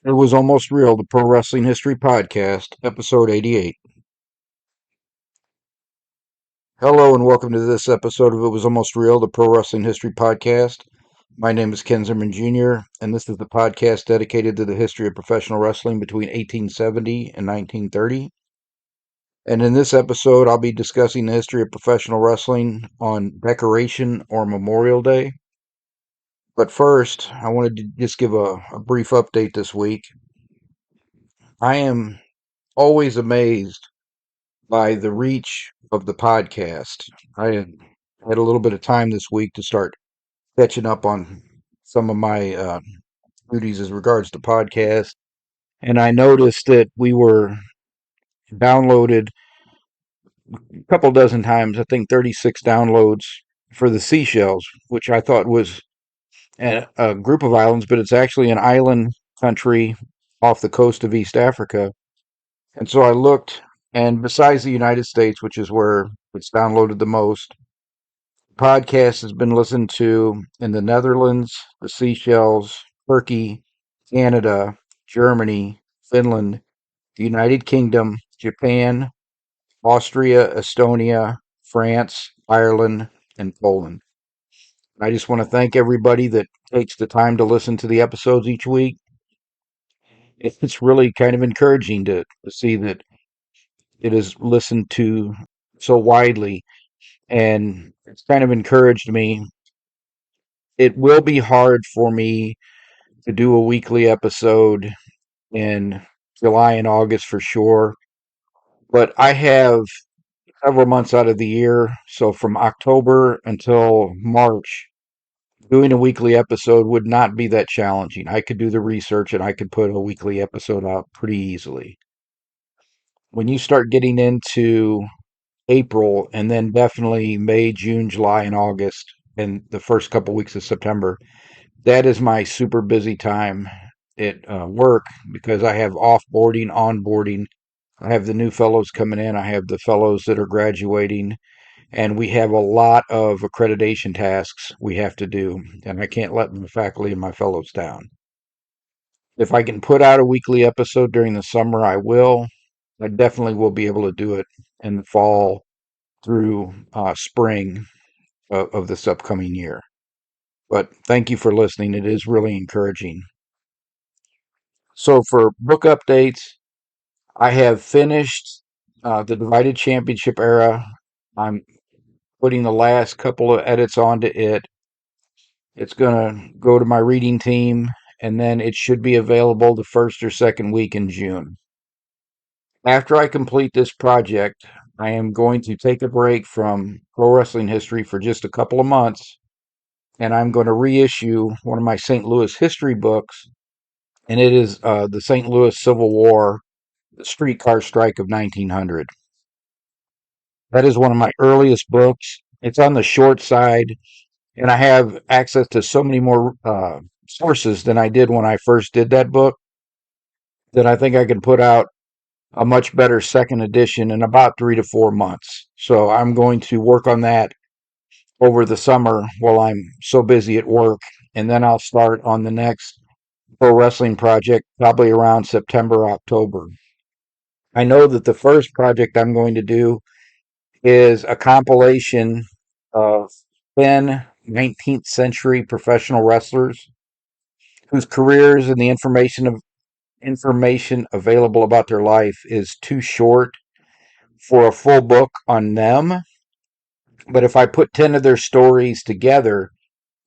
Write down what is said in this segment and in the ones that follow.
It was almost real, the Pro Wrestling History Podcast, episode 88. Hello, and welcome to this episode of It Was Almost Real, the Pro Wrestling History Podcast. My name is Ken Zimmerman Jr., and this is the podcast dedicated to the history of professional wrestling between 1870 and 1930. And in this episode, I'll be discussing the history of professional wrestling on Decoration or Memorial Day. But first, I wanted to just give a brief update this week. I am always amazed by the reach of the podcast. I had a little bit of time this week to start catching up on some of my duties as regards to podcasts, and I noticed that we were downloaded a couple dozen times. I think 36 downloads for the Seychelles, which I thought was a group of islands, but it's actually an island country off the coast of East Africa. And so I looked, and besides the United States, which is where it's downloaded the most, podcast has been listened to in the Netherlands, the Seychelles, Turkey, Canada, Germany, Finland, the United Kingdom, Japan, Austria, Estonia, France, Ireland, and Poland. I just want to thank everybody that takes the time to listen to the episodes each week. It's really kind of encouraging to see that it is listened to so widely, and it's kind of encouraged me. It will be hard for me to do a weekly episode in July and August for sure. But I have several months out of the year. So from October until March, doing a weekly episode would not be that challenging. I could do the research and I could put a weekly episode out pretty easily. When you start getting into April and then definitely May, June, July, and August, and the first couple weeks of September, that is my super busy time at work because I have offboarding, onboarding. I have the new fellows coming in. I have the fellows that are graduating, and we have a lot of accreditation tasks we have to do, and I can't let the faculty and my fellows down. If I can put out a weekly episode during the summer, I will. I definitely will be able to do it in the fall through spring of this upcoming year. But thank you for listening. It is really encouraging. So for book updates, I have finished the Divided Championship era. I'm putting the last couple of edits onto it. It's going to go to my reading team, and then it should be available the first or second week in June. After I complete this project, I am going to take a break from pro wrestling history for just a couple of months, and I'm going to reissue one of my St. Louis history books, and it is the St. Louis Civil War, the streetcar strike of 1900. That is one of my earliest books. It's on the short side, and I have access to so many more sources than I did when I first did that book that I think I can put out a much better second edition in about 3 to 4 months. So I'm going to work on that over the summer while I'm so busy at work, and then I'll start on the next pro wrestling project probably around September, October. I know that the first project I'm going to do is a compilation of 10 19th century professional wrestlers whose careers and the information available about their life is too short for a full book on them. But if I put 10 of their stories together,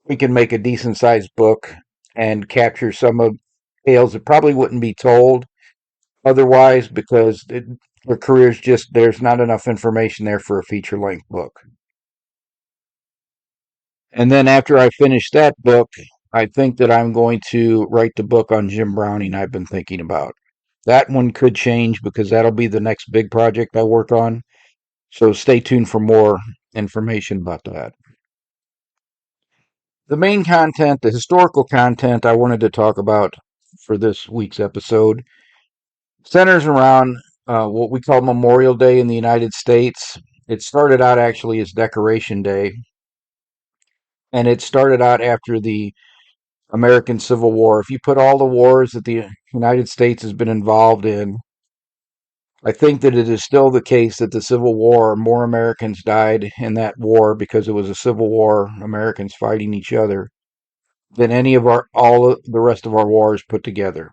we can make a decent sized book and capture some of tales that probably wouldn't be told otherwise because their careers just, there's not enough information there for a feature length book. And then after I finish that book, I think that I'm going to write the book on Jim Browning I've been thinking about. That one could change because that'll be the next big project I work on. So stay tuned for more information about that. The main content, the historical content I wanted to talk about for this week's episode, centers around what we call Memorial Day in the United States. It started out actually as Decoration Day, and it started out after the American Civil War. If you put all the wars that the United States has been involved in, I think that it is still the case that the Civil War, more Americans died in that war because it was a civil war, Americans fighting each other, than any of our all of the rest of our wars put together.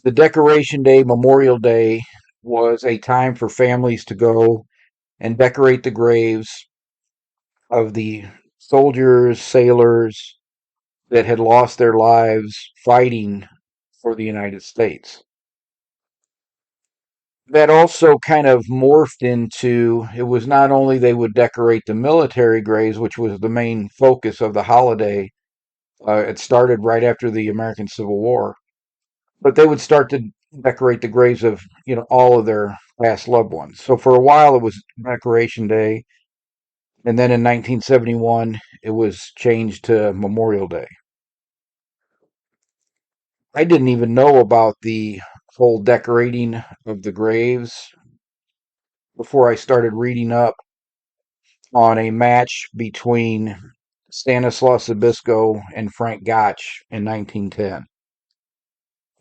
The Decoration Day, Memorial Day, was a time for families to go and decorate the graves of the soldiers, sailors that had lost their lives fighting for the United States. That also kind of morphed into it was not only they would decorate the military graves, which was the main focus of the holiday. It started right after the American Civil War, but they would start to decorate the graves of all of their past loved ones. So for a while it was Decoration Day, and then in 1971 it was changed to Memorial Day. I didn't even know about the whole decorating of the graves before I started reading up on a match between Stanislaus Zabisco and Frank Gotch in 1910.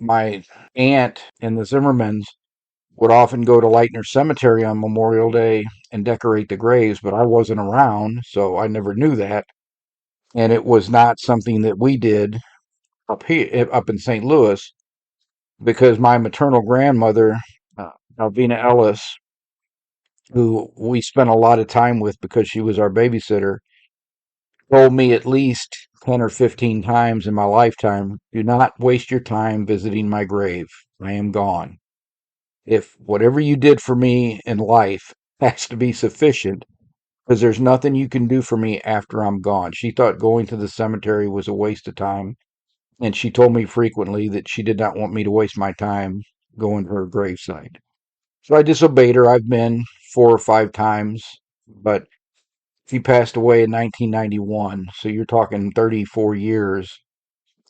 My aunt and the Zimmermans would often go to Leitner Cemetery on Memorial Day and decorate the graves, but I wasn't around, so I never knew that. And it was not something that we did up here, up in St. Louis, because my maternal grandmother, Alvina Ellis, who we spent a lot of time with because she was our babysitter, told me at least 10 or 15 times in my lifetime, do not waste your time visiting my grave. I am gone. If whatever you did for me in life has to be sufficient, because there's nothing you can do for me after I'm gone. She thought going to the cemetery was a waste of time, and she told me frequently that she did not want me to waste my time going to her gravesite. So I disobeyed her. I've been 4 or 5 times, but she passed away in 1991, so you're talking 34 years,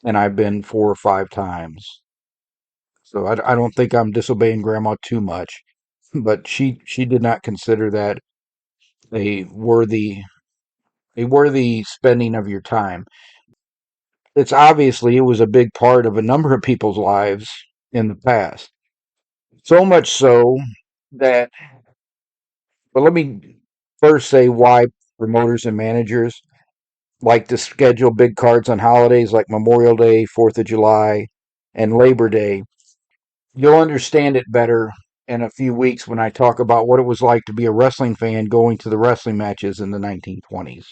and I've been 4 or 5 times. So I don't think I'm disobeying Grandma too much, but she did not consider that a worthy spending of your time. It's obviously it was a big part of a number of people's lives in the past. So much so that, but let me first say why promoters and managers like to schedule big cards on holidays like Memorial Day, 4th of July, and Labor Day. You'll understand it better in a few weeks when I talk about what it was like to be a wrestling fan going to the wrestling matches in the 1920s.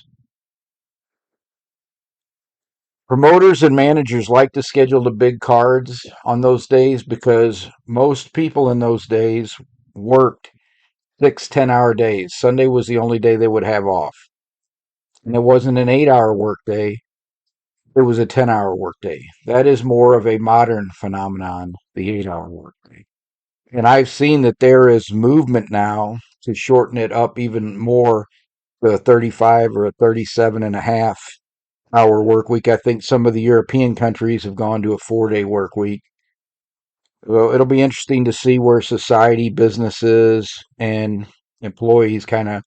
Promoters and managers like to schedule the big cards on those days because most people in those days worked 6 10-hour days. Sunday was the only day they would have off. And it wasn't an 8-hour work day, it was a 10-hour work day. That is more of a modern phenomenon, the 8-hour work day. And I've seen that there is movement now to shorten it up even more to a 35 or a 37.5 hour work week. I think some of the European countries have gone to a 4-day work week. Well, it'll be interesting to see where society, businesses, and employees kind of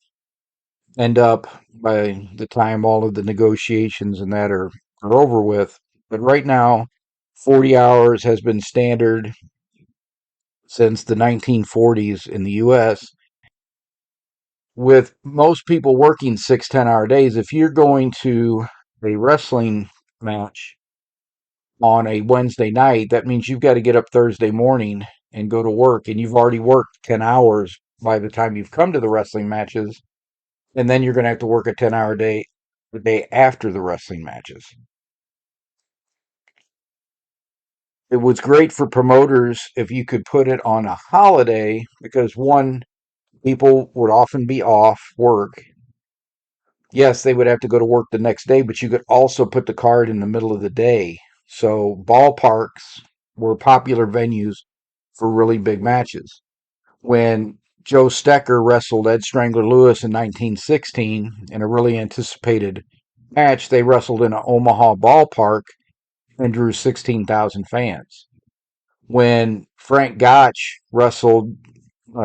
end up by the time all of the negotiations and that are over with. But right now, 40 hours has been standard since the 1940s in the US, with most people working 6 10-hour days. If you're going to a wrestling match on a Wednesday night, that means you've got to get up Thursday morning and go to work, and you've already worked 10 hours by the time you've come to the wrestling matches, and then you're going to have to work a 10-hour day the day after the wrestling matches. It was great for promoters if you could put it on a holiday because one, people would often be off work. Yes, they would have to go to work the next day, but you could also put the card in the middle of the day. So ballparks were popular venues for really big matches. When Joe Stecker wrestled Ed Strangler Lewis in 1916 in a really anticipated match, they wrestled in an Omaha ballpark and drew 16,000 fans. When Frank Gotch wrestled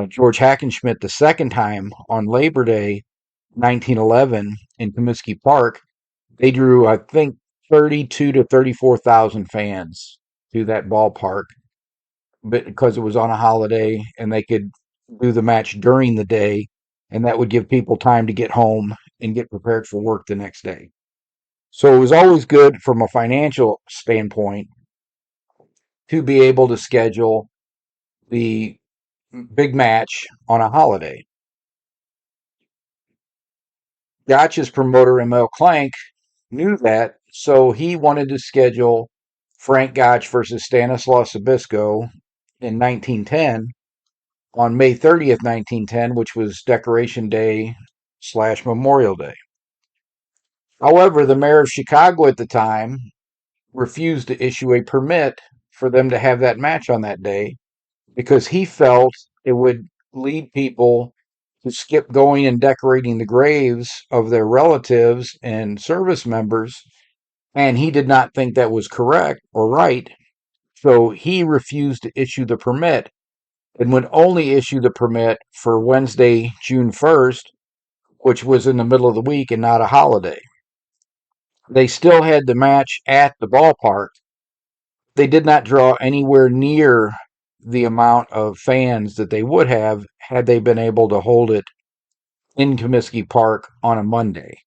George Hackenschmidt the second time on Labor Day 1911 in Comiskey Park, they drew, I think, 32 to 34,000 fans to that ballpark, because it was on a holiday and they could do the match during the day, and that would give people time to get home and get prepared for work the next day. So it was always good from a financial standpoint to be able to schedule the big match on a holiday. Gotch's promoter, ML Clank, knew that, so he wanted to schedule Frank Gotch versus Stanislaus Zbyszko in 1910 on May 30th, 1910, which was Decoration Day / Memorial Day. However, the mayor of Chicago at the time refused to issue a permit for them to have that match on that day because he felt it would lead people to skip going and decorating the graves of their relatives and service members. And he did not think that was correct or right. So he refused to issue the permit and would only issue the permit for Wednesday, June 1st, which was in the middle of the week and not a holiday. They still had the match at the ballpark. They did not draw anywhere near the amount of fans that they would have had they been able to hold it in Comiskey Park on a Monday.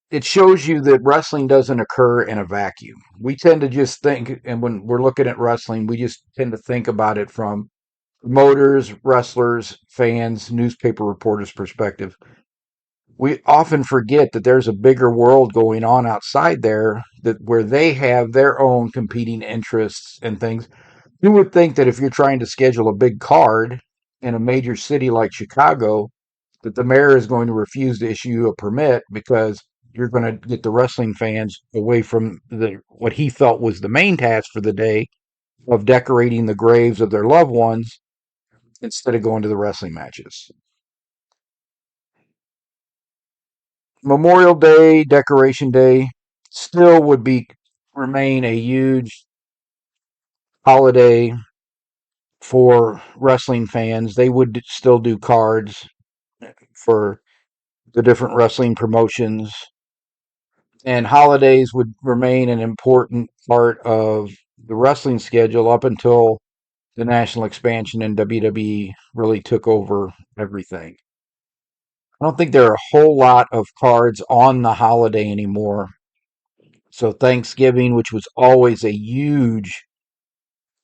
It shows you that wrestling doesn't occur in a vacuum. We tend to just think, and when we're looking at wrestling, we just tend to think about it from promoters, wrestlers, fans, newspaper reporters' perspective. We often forget that there's a bigger world going on outside there, that where they have their own competing interests and things. You would think that if you're trying to schedule a big card in a major city like Chicago, that the mayor is going to refuse to issue you a permit because you're going to get the wrestling fans away from what he felt was the main task for the day of decorating the graves of their loved ones instead of going to the wrestling matches. Memorial Day, Decoration Day still would remain a huge holiday for wrestling fans. They would still do cards for the different wrestling promotions, and holidays would remain an important part of the wrestling schedule up until the national expansion and WWE really took over everything. I don't think there are a whole lot of cards on the holiday anymore. So Thanksgiving, which was always a huge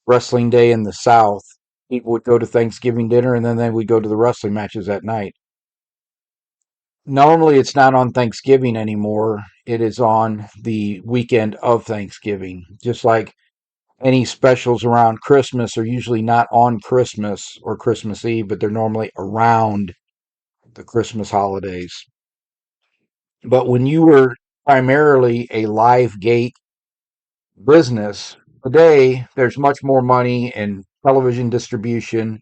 wrestling day in the South, people would go to Thanksgiving dinner and then they would go to the wrestling matches at night. Normally, it's not on Thanksgiving anymore. It is on the weekend of Thanksgiving. Just like any specials around Christmas are usually not on Christmas or Christmas Eve, but they're normally around the Christmas holidays. But when you were primarily a live gate business, today there's much more money in television distribution,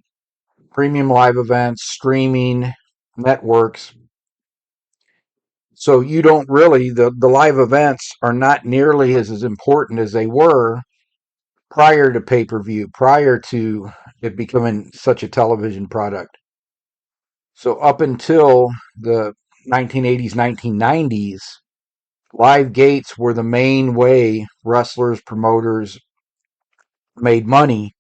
premium live events, streaming, networks. So you don't really, the live events are not nearly as important as they were prior to pay-per-view, prior to it becoming such a television product. So up until the 1980s, 1990s, live gates were the main way wrestlers, promoters made money.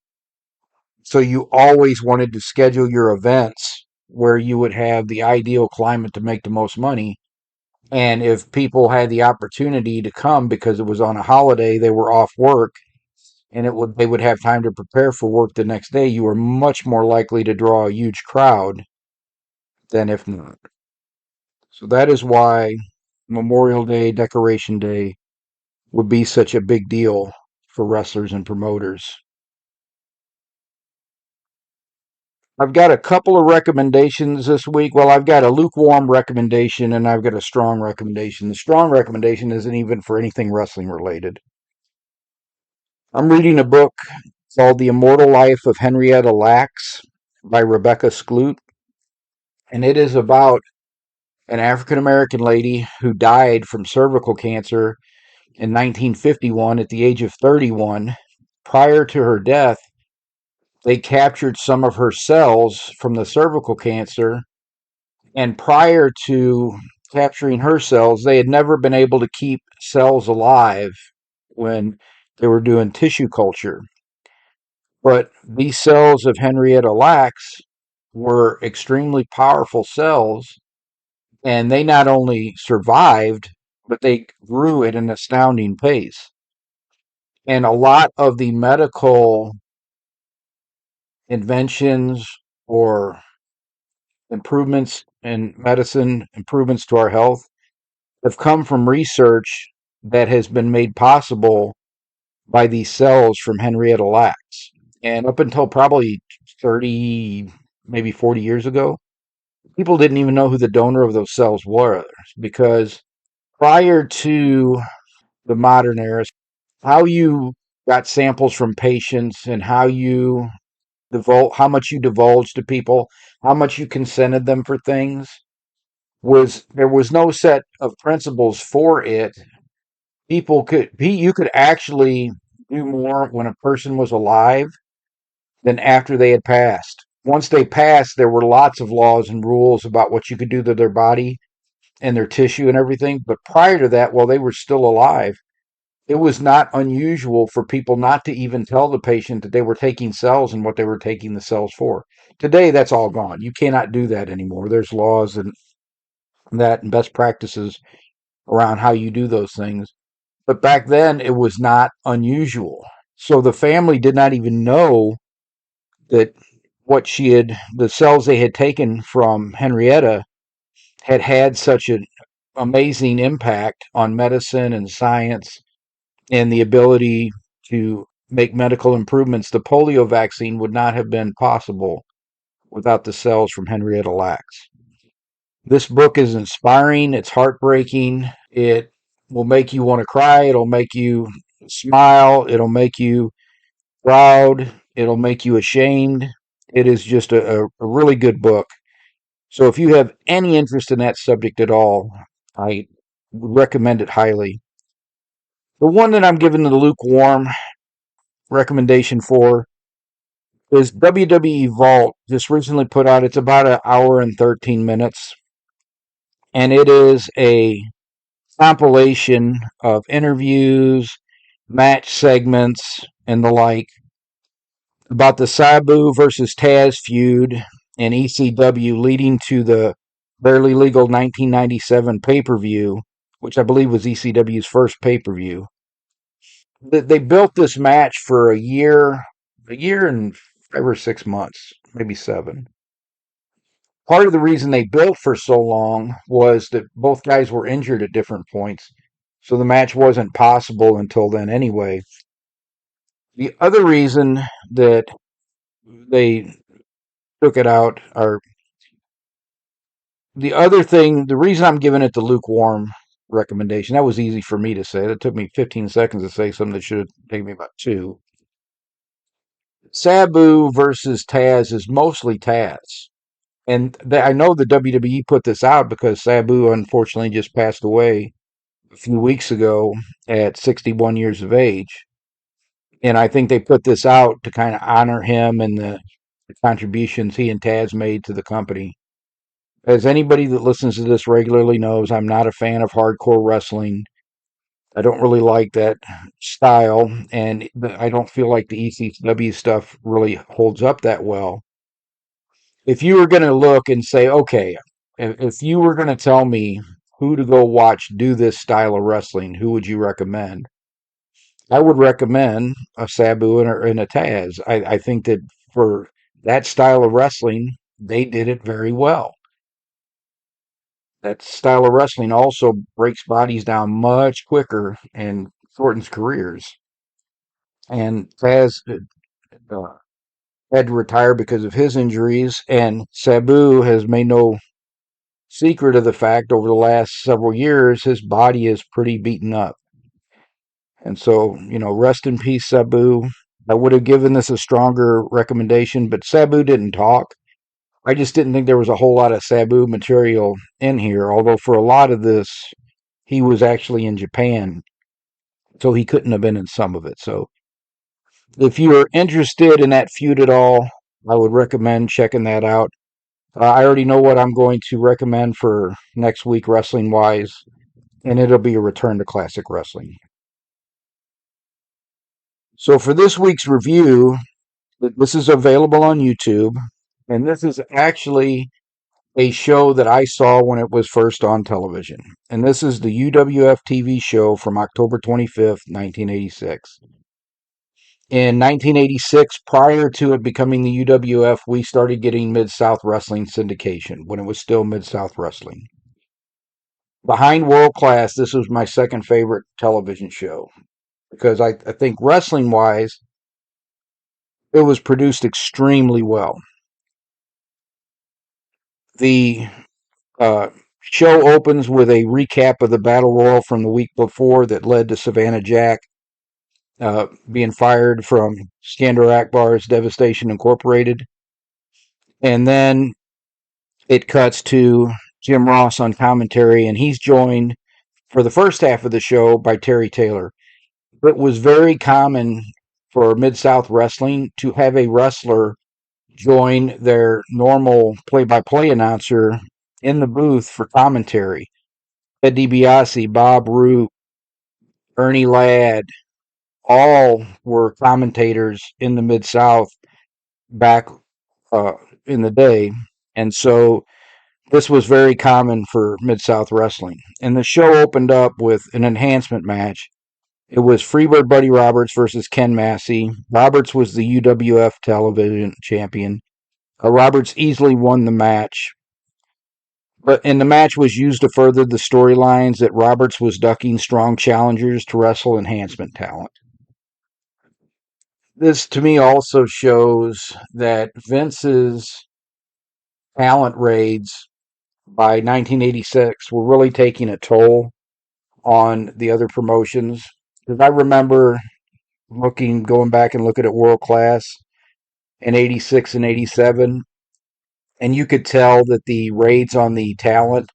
So you always wanted to schedule your events where you would have the ideal climate to make the most money. And if people had the opportunity to come because it was on a holiday, they were off work, and they would have time to prepare for work the next day, you were much more likely to draw a huge crowd than if not. So that is why Memorial Day, Decoration Day would be such a big deal for wrestlers and promoters. I've got a couple of recommendations this week. Well, I've got a lukewarm recommendation and I've got a strong recommendation. The strong recommendation isn't even for anything wrestling related. I'm reading a book called The Immortal Life of Henrietta Lacks by Rebecca Skloot, and it is about an African American lady who died from cervical cancer in 1951 at the age of 31. Prior to her death, they captured some of her cells from the cervical cancer, and prior to capturing her cells. They had never been able to keep cells alive when they were doing tissue culture. But these cells of Henrietta Lacks were extremely powerful cells, and they not only survived, but they grew at an astounding pace. And a lot of the medical inventions or improvements in medicine, improvements to our health, have come from research that has been made possible by these cells from Henrietta Lacks. And up until probably 30, maybe 40 years ago, people didn't even know who the donor of those cells were, because prior to the modern era, how you got samples from patients and how much you divulged to people, how much you consented them for things, there was no set of principles for it. You could actually do more when a person was alive than after they had passed. Once they passed, there were lots of laws and rules about what you could do to their body and their tissue and everything. But prior to that, while they were still alive, it was not unusual for people not to even tell the patient that they were taking cells and what they were taking the cells for. Today, that's all gone. You cannot do that anymore. There's laws and best practices around how you do those things. But back then, it was not unusual. So the family did not even know that the cells they had taken from Henrietta had such an amazing impact on medicine and science and the ability to make medical improvements. The polio vaccine would not have been possible without the cells from Henrietta Lacks. This book is inspiring. It's heartbreaking. It will make you want to cry. It'll make you smile. It'll make you proud. It'll make you ashamed. It is just a really good book. So if you have any interest in that subject at all, I would recommend it highly. The one that I'm giving the lukewarm recommendation for is WWE Vault. Just recently put out. It's about an hour and 13 minutes, and it is a compilation of interviews, match segments, and the like about the Sabu versus Taz feud in ECW, leading to the barely legal 1997 pay-per-view, which I believe was ECW's first pay-per-view. They built this match for a year and 5 or 6 months, maybe 7. Part of the reason they built for so long was that both guys were injured at different points, so the match wasn't possible until then anyway. The other reason that they took it out, or the reason I'm giving it the lukewarm recommendation, that was easy for me to say. It took me 15 seconds to say something that should have taken me about 2. Sabu versus Taz is mostly Taz. And I know the WWE put this out because Sabu unfortunately just passed away a few weeks ago at 61 years of age. And I think they put this out to kind of honor him and the contributions he and Taz made to the company. As anybody that listens to this regularly knows, I'm not a fan of hardcore wrestling. I don't really like that style, and I don't feel like the ECW stuff really holds up that well. If you were going to look and say, okay, if you were going to tell me who to go watch do this style of wrestling, who would you recommend? I would recommend a Sabu and a Taz. I think that for that style of wrestling, they did it very well. That style of wrestling also breaks bodies down much quicker and shortens careers. And Taz uh, had to retire because of his injuries, and Sabu has made no secret of the fact over the last several years his body is pretty beaten up. And so, rest in peace, Sabu. I would have given this a stronger recommendation, but Sabu didn't talk. I just didn't think there was a whole lot of Sabu material in here, although for a lot of this, he was actually in Japan, so he couldn't have been in some of it. So if you are interested in that feud at all, I would recommend checking that out. I already know what I'm going to recommend for next week, wrestling wise, and it'll be a return to classic wrestling. So, for this week's review, this is available on YouTube, and this is actually a show that I saw when it was first on television. And this is the UWF TV show from October 25th, 1986. In 1986, prior to it becoming the UWF, we started getting Mid South Wrestling syndication when it was still Mid South Wrestling. Behind World Class, this was my second favorite television show because I think wrestling wise, it was produced extremely well. The show opens with a recap of the battle royal from the week before that led to Savannah Jack being fired from Skandar Akbar's Devastation Incorporated. And then it cuts to Jim Ross on commentary, and he's joined for the first half of the show by Terry Taylor. It was very common for Mid South Wrestling to have a wrestler join their normal play by play announcer in the booth for commentary. Ed DiBiase, Bob Roop, Ernie Ladd, all were commentators in the Mid South back uh, in the day. And so this was very common for Mid South Wrestling. And the show opened up with an enhancement match. It was Freebird Buddy Roberts versus Ken Massey. Roberts was the UWF television champion. Roberts easily won the match. And the match was used to further the storylines that Roberts was ducking strong challengers to wrestle enhancement talent. This to me also shows that Vince's talent raids by 1986 were really taking a toll on the other promotions. Because I remember going back and looking at World Class in 86 and 87, and you could tell that the raids on the talent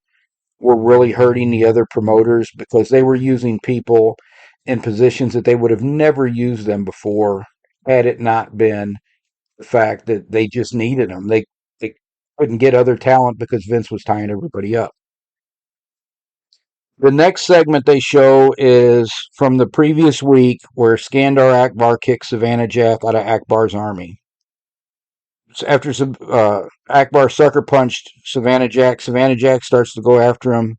were really hurting the other promoters because they were using people in positions that they would have never used them before had it not been the fact that they just needed them. They couldn't get other talent because Vince was tying everybody up. The next segment they show is from the previous week where Skandar Akbar kicks Savannah Jack out of Akbar's army. So after Akbar sucker punched Savannah Jack starts to go after him.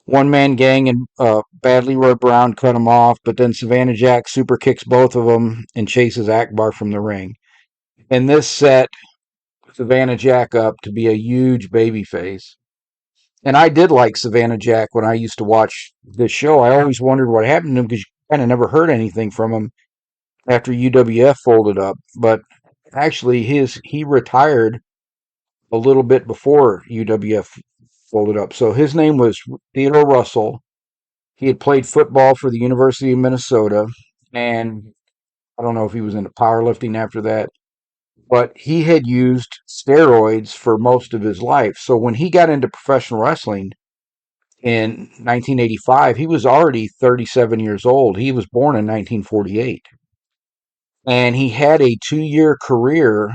One man gang and Bad Leroy Brown cut him off, but then Savannah Jack super kicks both of them and chases Akbar from the ring. And this set Savannah Jack up to be a huge babyface. And I did like Savannah Jack when I used to watch this show. I always wondered what happened to him because you kind of never heard anything from him after UWF folded up. But actually, he retired a little bit before UWF folded up. So his name was Theodore Russell. He had played football for the University of Minnesota, and I don't know if he was into powerlifting after that, but he had used steroids for most of his life. So when he got into professional wrestling in 1985, he was already 37 years old. He was born in 1948. And he had a 2-year career.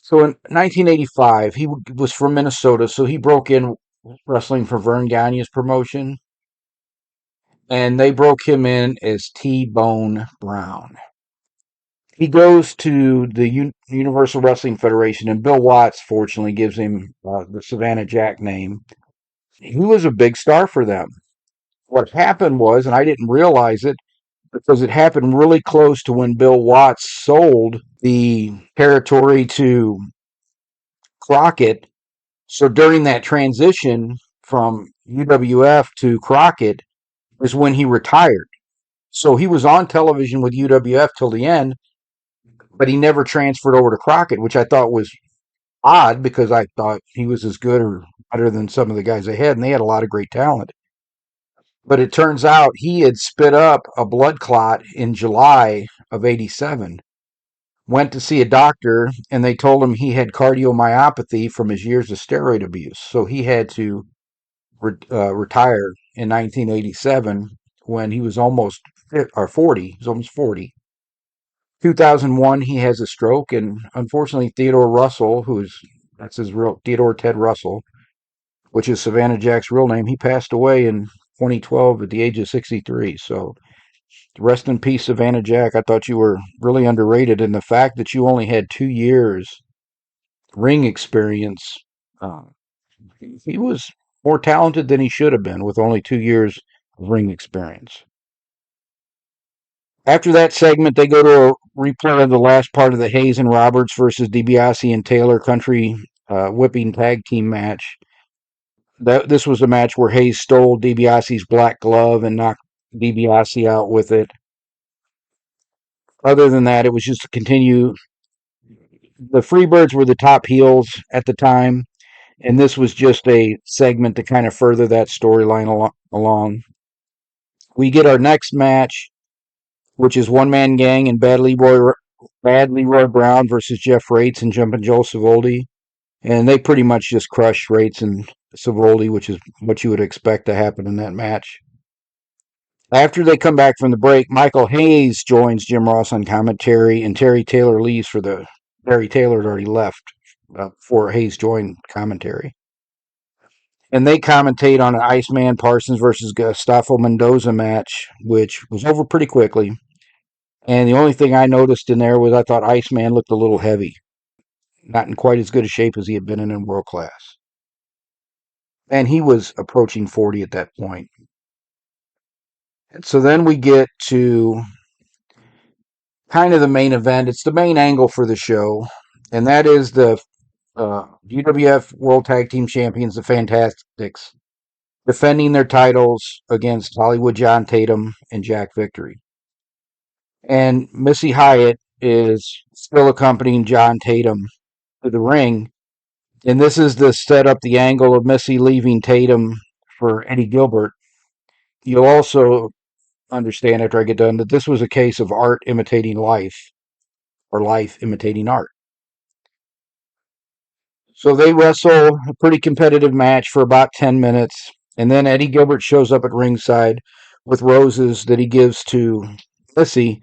So in 1985, he was from Minnesota, so he broke in wrestling for Vern Gagne's promotion. And they broke him in as T-Bone Brown. He goes to the Universal Wrestling Federation, and Bill Watts, fortunately, gives him the Savannah Jack name. He was a big star for them. What happened was, and I didn't realize it, because it happened really close to when Bill Watts sold the territory to Crockett. So during that transition from UWF to Crockett is when he retired. So he was on television with UWF till the end, but he never transferred over to Crockett, which I thought was odd because I thought he was as good or better than some of the guys they had, and they had a lot of great talent. But it turns out he had spit up a blood clot in July of 87. Went to see a doctor, and they told him he had cardiomyopathy from his years of steroid abuse. So he had to retire in 1987 when he was almost 40. He was almost 40. 2001, he has a stroke, and unfortunately, Theodore Russell, who's That's his real Theodore Ted Russell, which is Savannah Jack's real name. He passed away in 2012 at the age of 63. So rest in peace, Savannah Jack. I thought you were really underrated, and the fact that you only had 2 years ring experience, uh, he was more talented than he should have been with only 2 years of ring experience. After that segment, they go to a replay of the last part of the Hayes and Roberts versus DiBiase and Taylor Country whipping tag team match. This was a match where Hayes stole DiBiase's black glove and knocked DiBiase out with it. Other than that, it was just to continue. The Freebirds were the top heels at the time, and this was just a segment to kind of further that storyline along. We get our next match, which is One Man Gang and Bad Leroy Brown versus Jeff Rates and Jumpin' Joe Savoldi. And they pretty much just crushed Rates and Savoldi, which is what you would expect to happen in that match. After they come back from the break, Michael Hayes joins Jim Ross on commentary, and Terry Taylor leaves for the. Terry Taylor had already left before Hayes joined commentary. And they commentate on an Iceman Parsons versus Gustavo Mendoza match, which was over pretty quickly. And the only thing I noticed in there was I thought Iceman looked a little heavy, not in quite as good a shape as he had been in world class. And he was approaching 40 at that point. And so then we get to kind of the main event. It's the main angle for the show, and that is the UWF World Tag Team Champions, the Fantastics, defending their titles against Hollywood John Tatum and Jack Victory. And Missy Hyatt is still accompanying John Tatum to the ring. And this is to set up the angle of Missy leaving Tatum for Eddie Gilbert. You'll also understand after I get done that this was a case of art imitating life or life imitating art. So they wrestle a pretty competitive match for about 10 minutes. And then Eddie Gilbert shows up at ringside with roses that he gives to Missy.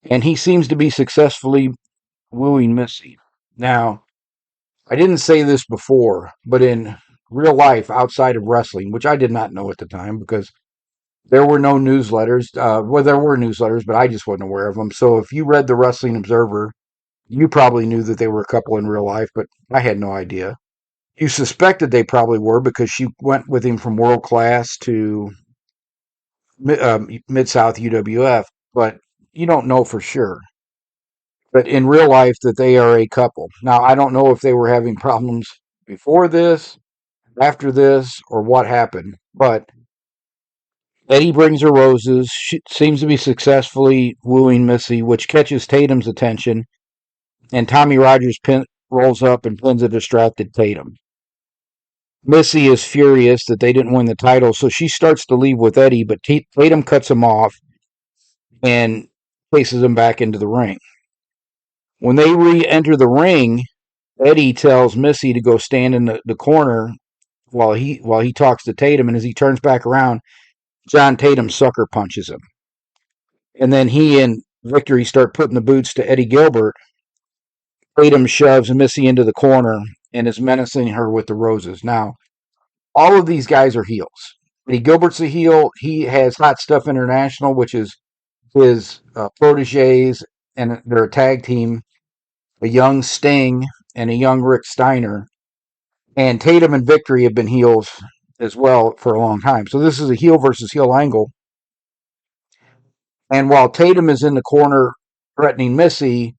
And he seems to be successfully wooing Missy. Now, I didn't say this before, but in real life outside of wrestling, which I did not know at the time because there were no newsletters. Well, there were newsletters, but I just wasn't aware of them. So if you read the Wrestling Observer, you probably knew that they were a couple in real life, but I had no idea. You suspected they probably were because she went with him from world class to Mid South UWF, but you don't know for sure. But in real life, that they are a couple. Now, I don't know if they were having problems before this, after this, or what happened, but Eddie brings her roses. She seems to be successfully wooing Missy, which catches Tatum's attention, and Tommy Rogers rolls up and pins a distracted Tatum. Missy is furious that they didn't win the title, so she starts to leave with Eddie, but Tatum cuts him off and places him back into the ring. When they re-enter the ring, Eddie tells Missy to go stand in the corner while he talks to Tatum, and as he turns back around, John Tatum sucker punches him. And then he and Victory start putting the boots to Eddie Gilbert. Tatum shoves Missy into the corner and is menacing her with the roses. Now, all of these guys are heels. Eddie Gilbert's a heel. He has Hot Stuff International, which is his proteges, and they're a tag team, a young Sting and a young Rick Steiner. And Tatum and Victory have been heels as well for a long time. So this is a heel versus heel angle. And while Tatum is in the corner threatening Missy,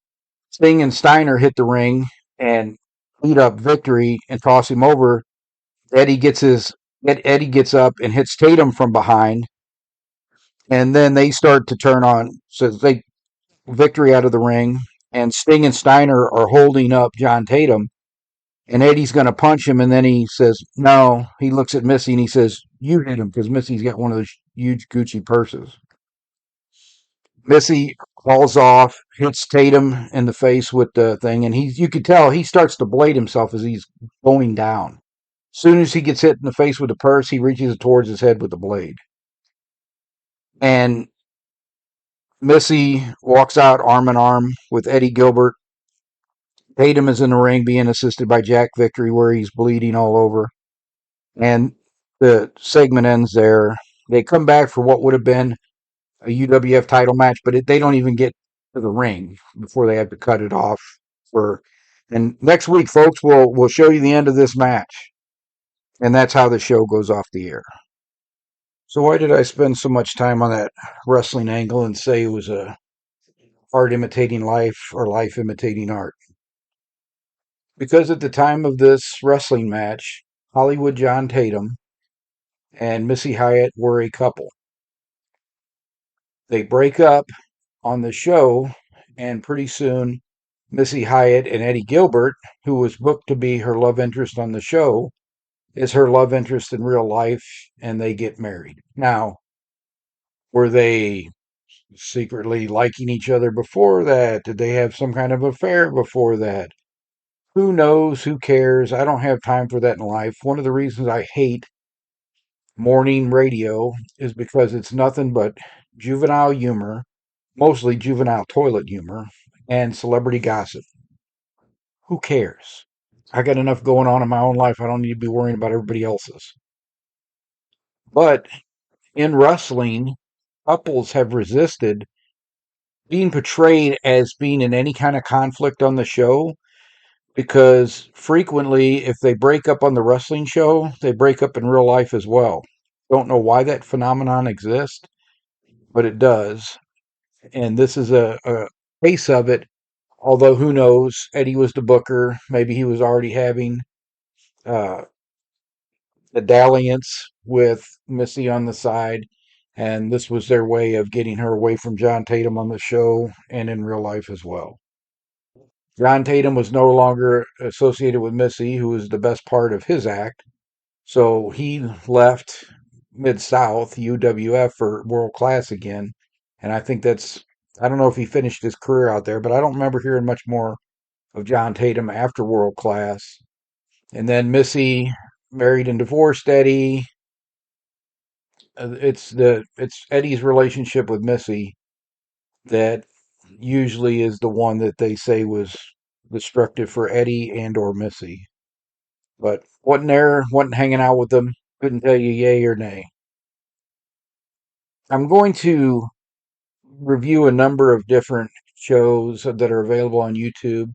Sting and Steiner hit the ring and beat up Victory and toss him over. Eddie gets up and hits Tatum from behind, and then they start to turn on. So they Victory out of the ring, and Sting and Steiner are holding up John Tatum, and Eddie's going to punch him, and then he says no. He looks at Missy and he says, "You hit him," because Missy's got one of those huge Gucci purses. Missy falls off, hits Tatum in the face with the thing, and you could tell he starts to blade himself as he's going down. As soon as he gets hit in the face with the purse, he reaches towards his head with the blade. And Missy walks out arm in arm with Eddie Gilbert. Tatum is in the ring being assisted by Jack Victory, where he's bleeding all over. And the segment ends there. They come back for what would have been a UWF title match, but they don't even get to the ring before they have to cut it off. For and next week, folks, we'll show you the end of this match, and that's how the show goes off the air. So why did I spend so much time on that wrestling angle and say it was a art imitating life or life imitating art? Because at the time of this wrestling match, Hollywood John Tatum and Missy Hyatt were a couple. They break up on the show, and pretty soon Missy Hyatt and Eddie Gilbert, who was booked to be her love interest on the show, is her love interest in real life, and they get married. Now, were they secretly liking each other before that? Did they have some kind of affair before that? Who knows? Who cares? I don't have time for that in life. One of the reasons I hate morning radio is because it's nothing but juvenile humor, mostly juvenile toilet humor, and celebrity gossip. Who cares? I got enough going on in my own life. I don't need to be worrying about everybody else's. But in wrestling, couples have resisted being portrayed as being in any kind of conflict on the show because frequently, if they break up on the wrestling show, they break up in real life as well. Don't know why that phenomenon exists, but it does. And this is a case of it. Although, who knows? Eddie was the booker. Maybe he was already having uh, a dalliance with Missy on the side. And this was their way of getting her away from John Tatum on the show and in real life as well. John Tatum was no longer associated with Missy, who was the best part of his act. So he left Mid South, UWF, for World Class again. And I think I don't know if he finished his career out there, but I don't remember hearing much more of John Tatum after World Class. And then Missy married and divorced Eddie. It's Eddie's relationship with Missy that usually is the one that they say was destructive for Eddie and or Missy. But wasn't there, wasn't hanging out with them, couldn't tell you yay or nay. I'm going to review a number of different shows that are available on YouTube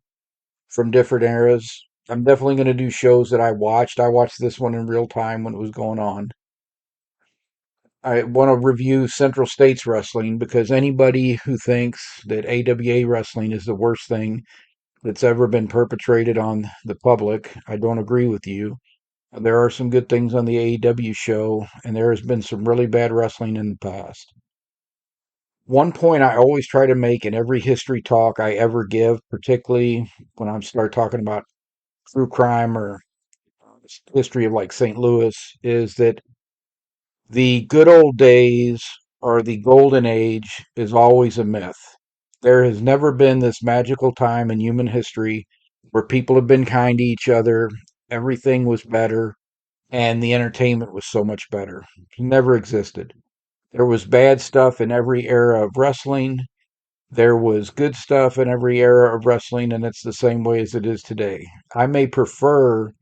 from different eras. I'm definitely going to do shows that I watched. I watched this one in real time when it was going on. I want to review Central States Wrestling because anybody who thinks that AWA wrestling is the worst thing that's ever been perpetrated on the public, I don't agree with you. There are some good things on the AEW show, and there has been some really bad wrestling in the past. One point I always try to make in every history talk I ever give, particularly when I start talking about true crime or history of like St. Louis, is that the good old days or the golden age is always a myth. There has never been this magical time in human history where people have been kind to each other, everything was better, and the entertainment was so much better. It never existed. There was bad stuff in every era of wrestling. There was good stuff in every era of wrestling, and it's the same way as it is today. I may prefer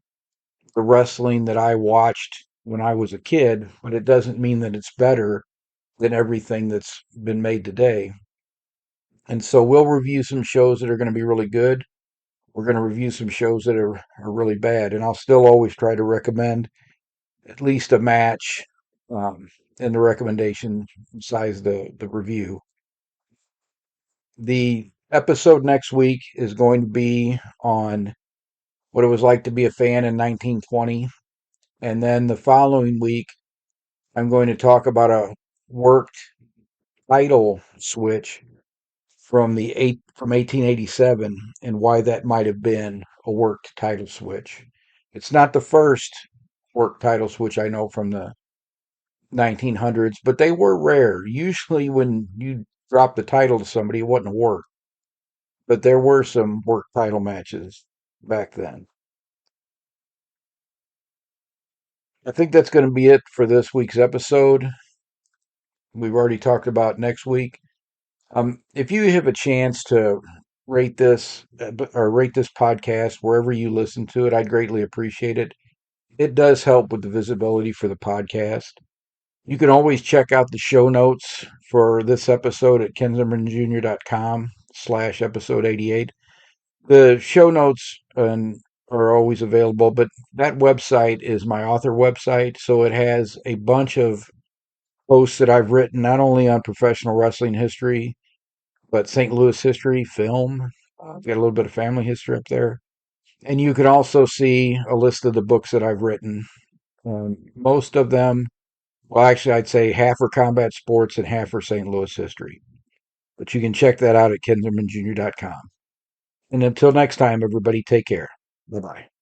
the wrestling that I watched when I was a kid, but it doesn't mean that it's better than everything that's been made today. And so we'll review some shows that are going to be really good. We're going to review some shows that are really bad. And I'll still always try to recommend at least a match in the recommendation besides the review. The episode next week is going to be on what it was like to be a fan in 1920. And then the following week, I'm going to talk about a worked title switch from 1887 and why that might have been a worked title switch. It's not the first worked title switch I know from the 1900s, but they were rare. Usually, when you drop the title to somebody, it wasn't a work, but there were some work title matches back then. I think that's going to be it for this week's episode. We've already talked about next week. If you have a chance to rate this or rate this podcast wherever you listen to it. I'd greatly appreciate it. It does help with the visibility for the podcast. You can always check out the show notes for this episode at kenzermanjr.com/ episode 88. The show notes are always available, but that website is my author website. So it has a bunch of posts that I've written, not only on professional wrestling history, but St. Louis history, film. I've got a little bit of family history up there. And you can also see a list of the books that I've written. Most of them, well, actually, I'd say half are combat sports and half are St. Louis history. But you can check that out at kenzermanjr.com. And until next time, everybody, take care. Bye bye.